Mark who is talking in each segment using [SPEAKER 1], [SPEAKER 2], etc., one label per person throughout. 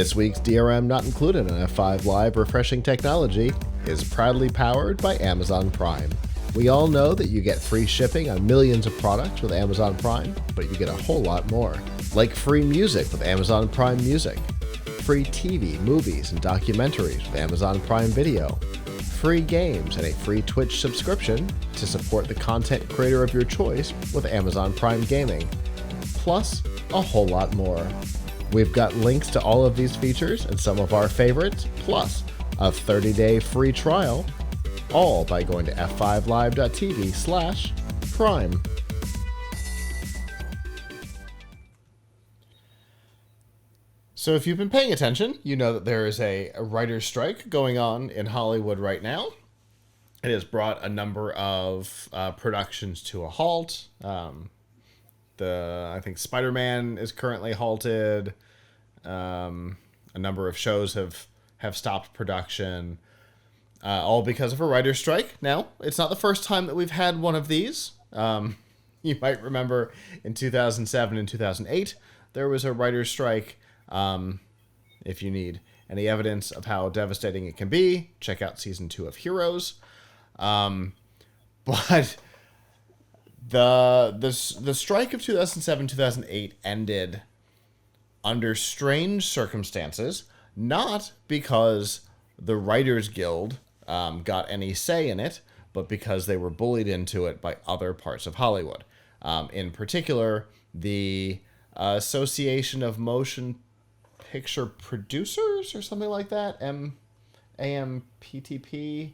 [SPEAKER 1] This week's DRM Not Included on F5 Live Refreshing Technology is proudly powered by Amazon Prime. We all know that you get free shipping on millions of products with Amazon Prime, but you get a whole lot more. Like free music with Amazon Prime Music, free TV, movies, and documentaries with Amazon Prime Video, free games, and a free Twitch subscription to support the content creator of your choice with Amazon Prime Gaming, plus a whole lot more. We've got links to all of these features and some of our favorites, plus a 30-day free trial, all by going to f5live.tv/prime. So if you've been paying attention, you know that there is a writer's strike going on in Hollywood right now. It has brought a number of productions to a halt. I think Spider-Man is currently halted. A number of shows have stopped production, all because of a writer's strike. Now, it's not the first time that we've had one of these. You might remember in 2007 and 2008, there was a writer's strike. If you need any evidence of how devastating it can be, check out season 2 of Heroes. But the strike of 2007-2008 ended under strange circumstances, not because the Writers Guild got any say in it, but because they were bullied into it by other parts of Hollywood. In particular, the Association of Motion Picture Producers or something like that, AMPTP,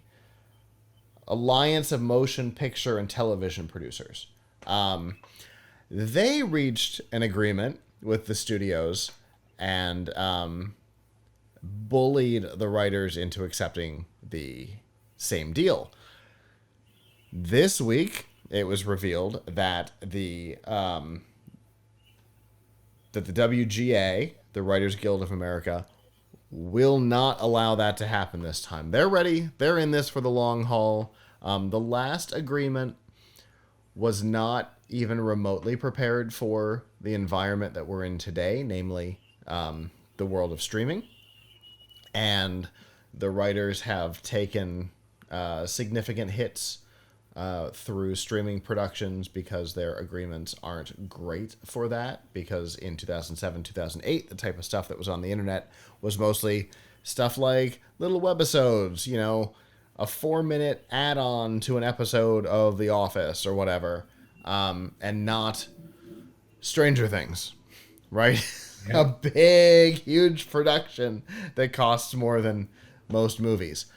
[SPEAKER 1] Alliance of Motion Picture and Television Producers. They reached an agreement with the studios and bullied the writers into accepting the same deal. This week, it was revealed that the WGA, the Writers Guild of America, will not allow that to happen this time. They're ready. They're in this for the long haul. The last agreement was not even remotely prepared for the environment that we're in today, namely the world of streaming. And the writers have taken significant hits through streaming productions because their agreements aren't great for that, because in 2007, 2008, the type of stuff that was on the internet was mostly stuff like little webisodes, a 4-minute add-on to an episode of The Office or whatever, and not Stranger Things, right? Yeah. A big, huge production that costs more than most movies.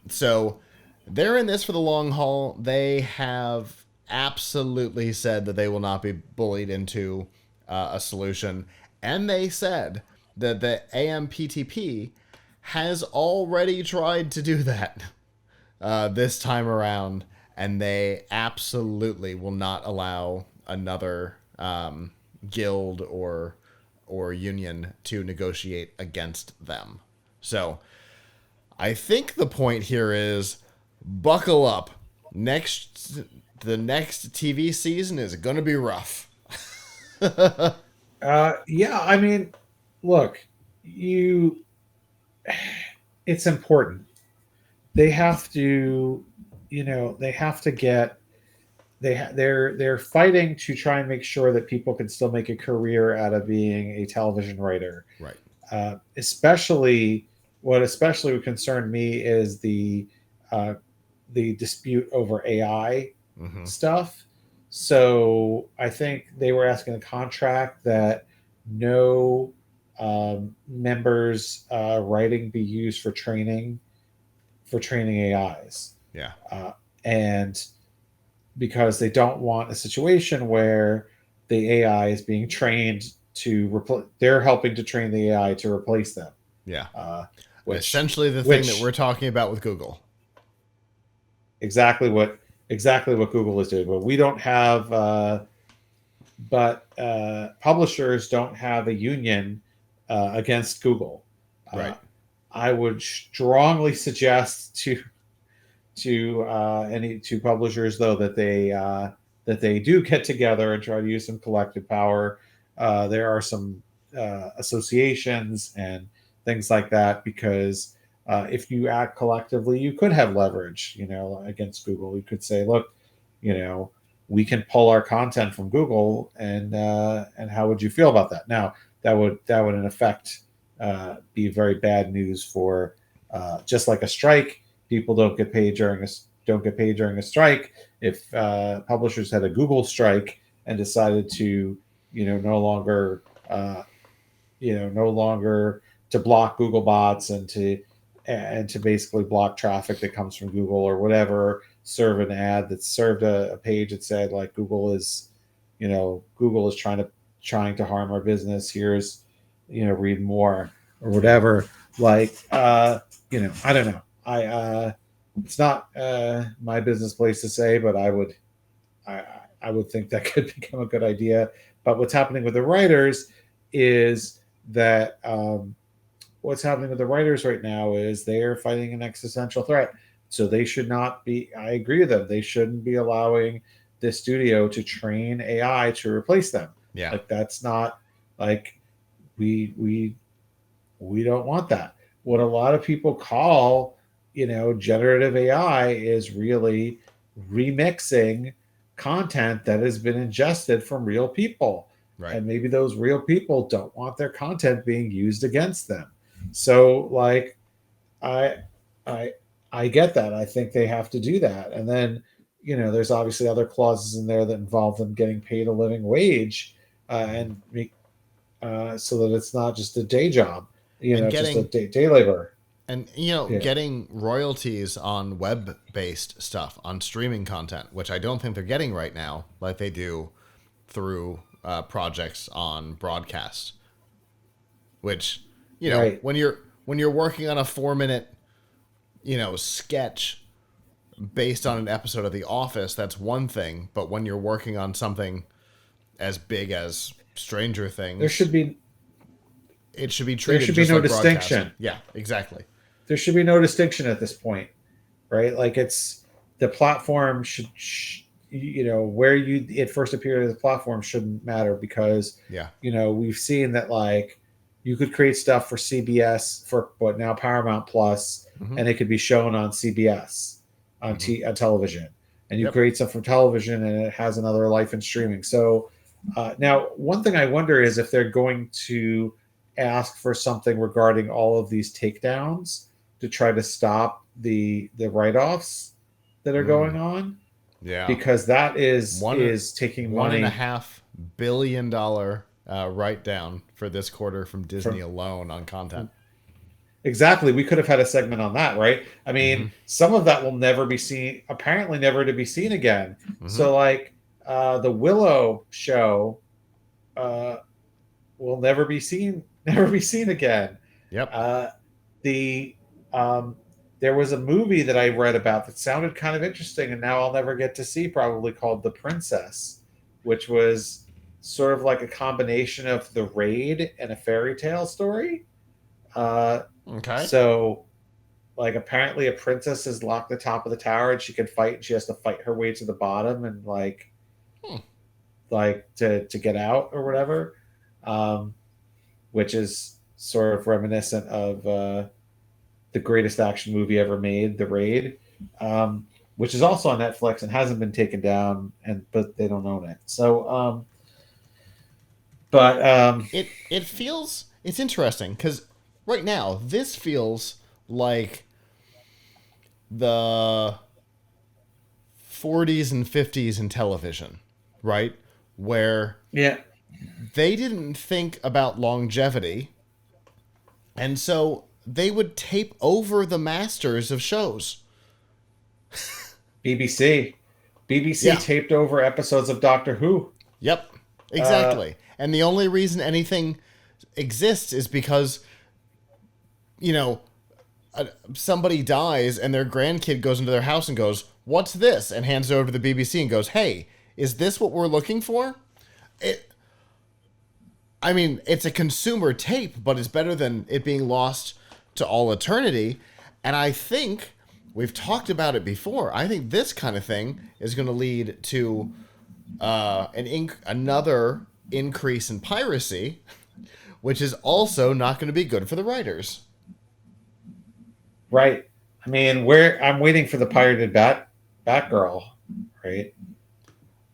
[SPEAKER 1] So they're in this for the long haul. They have absolutely said that they will not be bullied into a solution. And they said that the AMPTP has already tried to do that this time around. And they absolutely will not allow another guild or union to negotiate against them. So I think the point here is buckle up. The next TV season is going to be rough.
[SPEAKER 2] Yeah, I mean, look, it's important. They have to, they're fighting to try and make sure that people can still make a career out of being a television writer.
[SPEAKER 1] Right.
[SPEAKER 2] Especially would concern me is the dispute over AI stuff. So I think they were asking a contract that no members writing be used for training AIs.
[SPEAKER 1] Yeah.
[SPEAKER 2] And because they don't want a situation where the AI is being trained to they're helping to train the AI to replace them.
[SPEAKER 1] Yeah. Essentially the thing that we're talking about with Google.
[SPEAKER 2] Exactly what Google is doing. But we don't have, publishers don't have a union against Google.
[SPEAKER 1] Right.
[SPEAKER 2] I would strongly suggest to publishers, though, that they do get together and try to use some collective power. There are some associations and things like that, because if you act collectively, you could have leverage, against Google. You could say, look, you know, we can pull our content from Google, and how would you feel about that? Now, that would in effect be very bad news for just like a strike. People don't get paid during a strike. If publishers had a Google strike and decided to, no longer, no longer to block Google bots and to basically block traffic that comes from Google or whatever, serve an ad that served a page that said like Google is trying to harm our business. Here's, read more or whatever. Like, I don't know. It's not my business place to say, but I, I would think that could become a good idea. But what's happening with the writers is that what's happening with the writers right now is they are fighting an existential threat. So they should not be. I agree with them. They shouldn't be allowing the studio to train AI to replace them.
[SPEAKER 1] Yeah.
[SPEAKER 2] Like that's not like we don't want that. What a lot of people call, generative AI is really remixing content that has been ingested from real people.
[SPEAKER 1] Right.
[SPEAKER 2] And maybe those real people don't want their content being used against them. So like I I I get that. I think they have to do that. And then, there's obviously other clauses in there that involve them getting paid a living wage, and make so that it's not just a day job,
[SPEAKER 1] And
[SPEAKER 2] just a
[SPEAKER 1] getting
[SPEAKER 2] day labor.
[SPEAKER 1] and
[SPEAKER 2] Yeah.
[SPEAKER 1] getting royalties on web-based stuff, on streaming content, which I don't think they're getting right now, like they do through projects on broadcast. Which,
[SPEAKER 2] Right.
[SPEAKER 1] when you're working on a 4-minute, sketch based on an episode of The Office, that's one thing. But when you're working on something as big as Stranger
[SPEAKER 2] There
[SPEAKER 1] Things,
[SPEAKER 2] should be
[SPEAKER 1] it should be
[SPEAKER 2] there
[SPEAKER 1] treated
[SPEAKER 2] should be
[SPEAKER 1] just
[SPEAKER 2] no
[SPEAKER 1] like broadcasting.
[SPEAKER 2] distinction.
[SPEAKER 1] Yeah, exactly.
[SPEAKER 2] There should be no distinction at this point, right? Like it's the platform where you it first appeared as a platform shouldn't matter, because
[SPEAKER 1] Yeah.
[SPEAKER 2] we've seen that like you could create stuff for CBS for what now Paramount Plus,
[SPEAKER 1] Hmm.
[SPEAKER 2] and it could be shown on CBS
[SPEAKER 1] Hmm.
[SPEAKER 2] on television, and you
[SPEAKER 1] Yep.
[SPEAKER 2] create stuff from television and it has another life in streaming. So now one thing I wonder is if they're going to ask for something regarding all of these takedowns to try to stop the write-offs that are going
[SPEAKER 1] Mm,
[SPEAKER 2] on,
[SPEAKER 1] yeah.
[SPEAKER 2] because that
[SPEAKER 1] One
[SPEAKER 2] is taking
[SPEAKER 1] one and a
[SPEAKER 2] money
[SPEAKER 1] half billion dollar write down for this quarter from Disney
[SPEAKER 2] from
[SPEAKER 1] alone on content.
[SPEAKER 2] exactly. We could have had a segment on that, right? I
[SPEAKER 1] Hmm.
[SPEAKER 2] mean, some of that will never be seen, apparently never to be seen again.
[SPEAKER 1] Hmm.
[SPEAKER 2] So like the Willow show uh will never be seen never be seen again.
[SPEAKER 1] Yep.
[SPEAKER 2] uh the um there was a movie that I read about that sounded kind of interesting, and now I'll never get to see, probably, called The Princess, which was sort of like a combination of The Raid and a fairy tale story. uh
[SPEAKER 1] Okay.
[SPEAKER 2] so like apparently a princess is locked at the top of the tower and she can fight, and she has to fight her way to the bottom and
[SPEAKER 1] Hmm.
[SPEAKER 2] to get out or whatever, um which is sort of reminiscent of the greatest action movie ever made, The Raid, which is also on Netflix and hasn't been taken down, and but they don't own it. So, but
[SPEAKER 1] It feels, it's interesting because right now this feels like the 40s and 50s in television, right? Where
[SPEAKER 2] yeah,
[SPEAKER 1] they didn't think about longevity, and so they would tape over the masters of shows.
[SPEAKER 2] BBC, BBC
[SPEAKER 1] Yeah.
[SPEAKER 2] taped over episodes of Doctor Who.
[SPEAKER 1] Yep.
[SPEAKER 2] Uh,
[SPEAKER 1] Exactly. And the only reason anything exists is because, you know, somebody dies and their grandkid goes into their house and goes, "What's this?" and hands it over to the BBC and goes, "Hey, is this what we're looking for?" It I mean, it's a consumer tape, but it's better than it being lost to all eternity. And I think we've talked about it before. I think this kind of thing is going to lead to another increase in piracy, which is also not going to be good for the writers.
[SPEAKER 2] Right. I mean, where I'm waiting for the pirated Batgirl, right?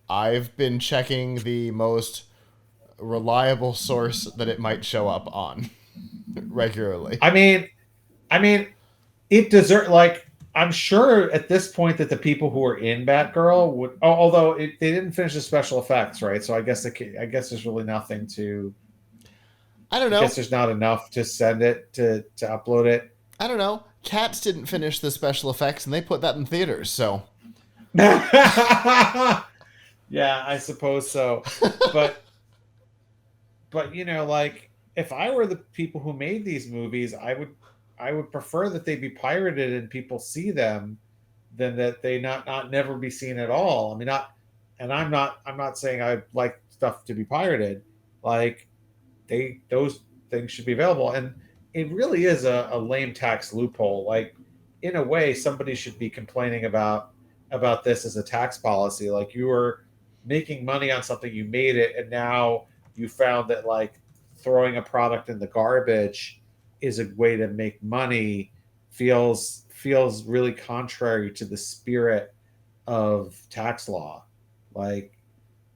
[SPEAKER 1] I've been checking the most reliable source that it might show up on regularly.
[SPEAKER 2] I mean, I mean, it deserve like I'm sure at this point that the people who are in Batgirl would, although they didn't finish the special effects, right? So I guess there's really nothing to.
[SPEAKER 1] I don't
[SPEAKER 2] I guess
[SPEAKER 1] know.
[SPEAKER 2] there's not enough to send it to upload it.
[SPEAKER 1] I don't know. Cats didn't finish the special effects, and they put that in theaters. So
[SPEAKER 2] Yeah, I suppose so. But you know, like if I were the people who made these movies, I would prefer that they be pirated and people see them than that they not never be seen at all. I mean, not, and I'm not saying I like stuff to be pirated. Like those things should be available, and it really is a lame tax loophole. Like in a way, somebody should be complaining about this as a tax policy. Like you were making money on something, you made it, and now you found that like throwing a product in the garbage is a way to make money feels really contrary to the spirit of tax law. Like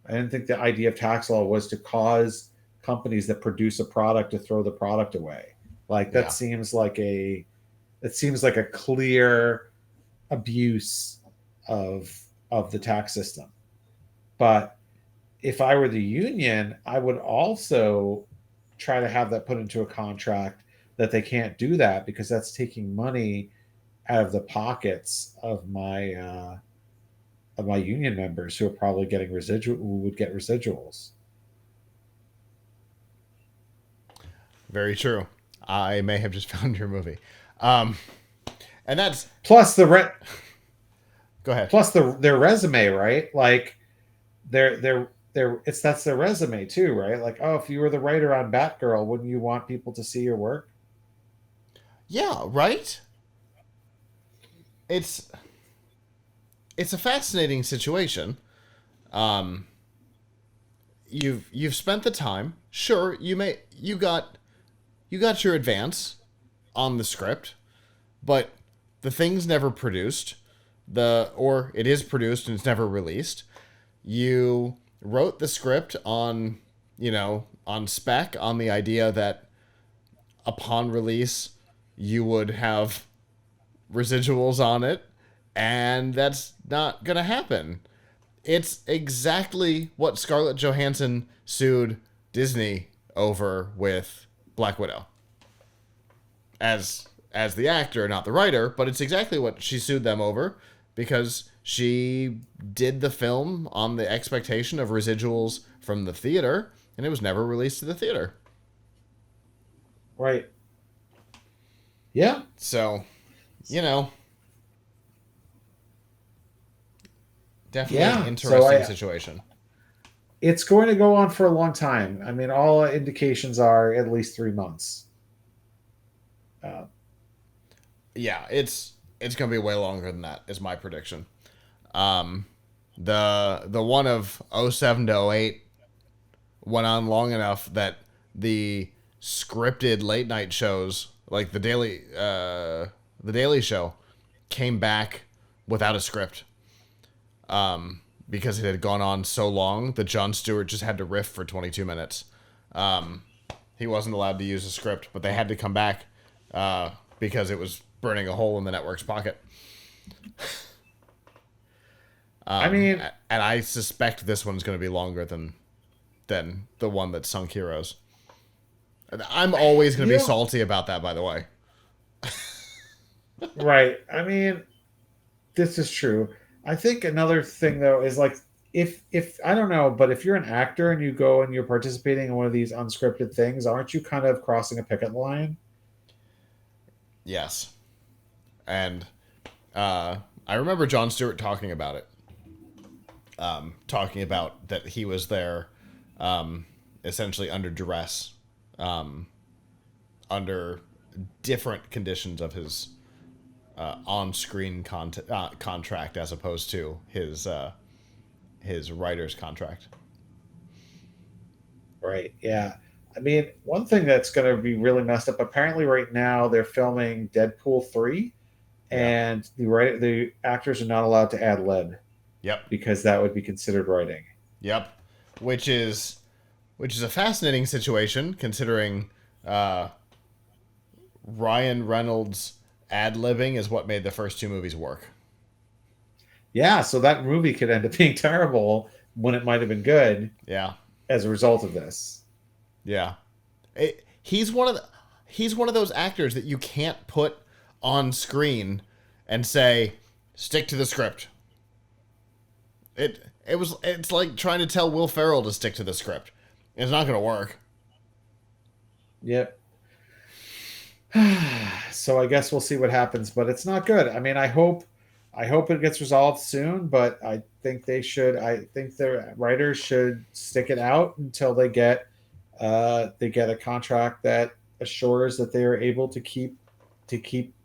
[SPEAKER 2] I didn't think the idea of tax law was to cause companies that produce a product to throw the product away. Like
[SPEAKER 1] yeah,
[SPEAKER 2] that seems like a clear abuse of the tax system. But if I were the union, I would also try to have that put into a contract that they can't do that because that's taking money out of the pockets of my union members who are probably getting residual who would get residuals.
[SPEAKER 1] very true. I may have just found your movie. Um, and that's
[SPEAKER 2] Plus the rent,
[SPEAKER 1] go ahead.
[SPEAKER 2] plus their resume, right? Like their it's that's their resume too, right? Like, oh, if you were the writer on Batgirl, wouldn't you want people to see your work?
[SPEAKER 1] Yeah, right. It's it's a fascinating situation. Um, you've spent the time. Sure, you got your advance on the script, but the thing's never produced. The or it is produced and it's never released. You wrote the script on, on spec on the idea that upon release you would have residuals on it, and that's not going to happen. It's exactly what Scarlett Johansson sued Disney over with Black Widow. As the actor, not the writer, but it's exactly what she sued them over because she did the film on the expectation of residuals from the theater, and it was never released to the theater.
[SPEAKER 2] Right. Yeah.
[SPEAKER 1] So, you know, definitely an
[SPEAKER 2] Yeah.
[SPEAKER 1] interesting situation.
[SPEAKER 2] It's going to go on for a long time. I mean, all indications are at least 3 months. Uh,
[SPEAKER 1] Yeah, it's gonna be way longer than that, is my prediction. Um, the one of '07 to '08 went on long enough that the scripted late night shows, like the Daily Show, came back without a script. Because it had gone on so long that Jon Stewart just had to riff for 22 minutes. He wasn't allowed to use a script, but they had to come back because it was burning a hole in the network's pocket.
[SPEAKER 2] I mean,
[SPEAKER 1] And I suspect this one's going to be longer than the one that sunk Heroes. I'm always going to be salty about that, by the way.
[SPEAKER 2] right. I mean, this is true. I think another thing though is like if I don't know, but if you're an actor and you go and you're participating in one of these unscripted things, aren't you kind of crossing a picket line?
[SPEAKER 1] Yes. And I remember Jon Stewart talking about it. Talking about that he was there essentially under duress, under different conditions of his on-screen contract as opposed to his writer's contract.
[SPEAKER 2] Right. Yeah. I mean, one thing that's going to be really messed up. Apparently, right now they're filming Deadpool 3,
[SPEAKER 1] Yeah.
[SPEAKER 2] and the actors are not allowed to ad lib
[SPEAKER 1] Yep.
[SPEAKER 2] because that would be considered writing.
[SPEAKER 1] Yep. Which is a fascinating situation considering Ryan Reynolds ad libbing is what made the first two movies work.
[SPEAKER 2] Yeah, so that movie could end up being terrible when it might have been good
[SPEAKER 1] Yeah.
[SPEAKER 2] as a result of this.
[SPEAKER 1] Yeah. He's one of those actors that you can't put on screen and say stick to the script. It's like trying to tell Will Ferrell to stick to the script. It's not going to work.
[SPEAKER 2] Yep. So I guess we'll see what happens, but it's not good. I mean, I hope it gets resolved soon, but I think I think the writers should stick it out until they get a contract that assures that they are able to keep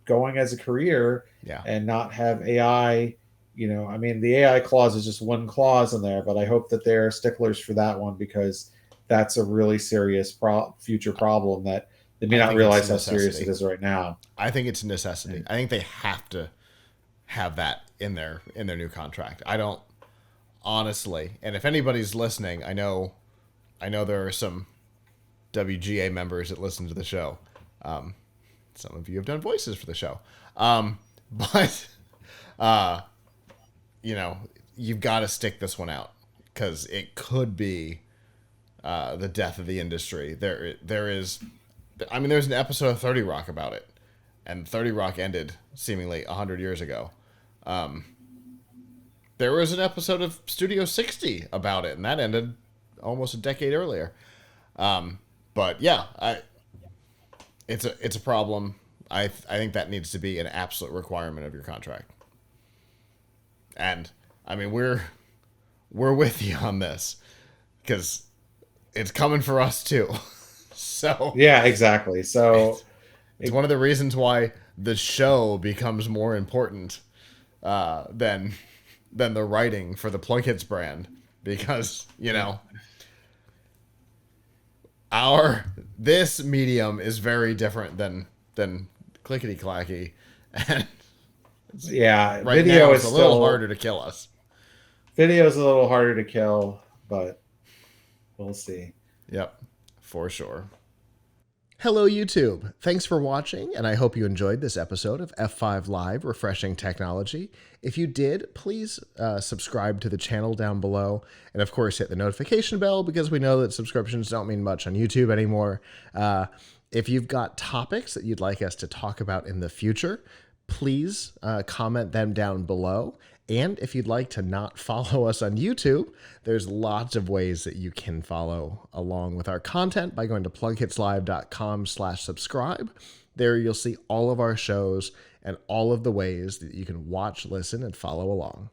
[SPEAKER 2] going as a career
[SPEAKER 1] Yeah.
[SPEAKER 2] and not have AI. I mean, the AI clause is just one clause in there, but I hope that they're sticklers for that one because that's a really serious future problem that they may not realize how serious it is right now.
[SPEAKER 1] I think it's a necessity. I think they have to have that in their new contract. I don't honestly, and if anybody's listening, I know there are some WGA members that listen to the show. Some of you have done voices for the show, but you've got to stick this one out because it could be the death of the industry. There's an episode of 30 Rock about it, and 30 Rock ended seemingly 100 years ago. There was an episode of Studio 60 about it, and that ended almost a decade earlier. But yeah, it's a problem. I think that needs to be an absolute requirement of your contract. And I mean, we're with you on this because it's coming for us too. So
[SPEAKER 2] yeah, exactly. So
[SPEAKER 1] it's one of the reasons why the show becomes more important than the writing for the PLUGHITZ brand, because this medium is very different than clickety clacky, and
[SPEAKER 2] yeah,
[SPEAKER 1] right
[SPEAKER 2] video
[SPEAKER 1] now
[SPEAKER 2] is
[SPEAKER 1] it's a little
[SPEAKER 2] still
[SPEAKER 1] harder to kill us.
[SPEAKER 2] Video is a little harder to kill, but we'll see.
[SPEAKER 1] Yep, for sure. Hello, YouTube. Thanks for watching, and I hope you enjoyed this episode of F5 Live Refreshing Technology. If you did, please subscribe to the channel down below, and of course hit the notification bell because we know that subscriptions don't mean much on YouTube anymore. If you've got topics that you'd like us to talk about in the future, please comment them down below. And if you'd like to not follow us on YouTube, there's lots of ways that you can follow along with our content by going to plughitslive.com/subscribe. There you'll see all of our shows and all of the ways that you can watch, listen, and follow along.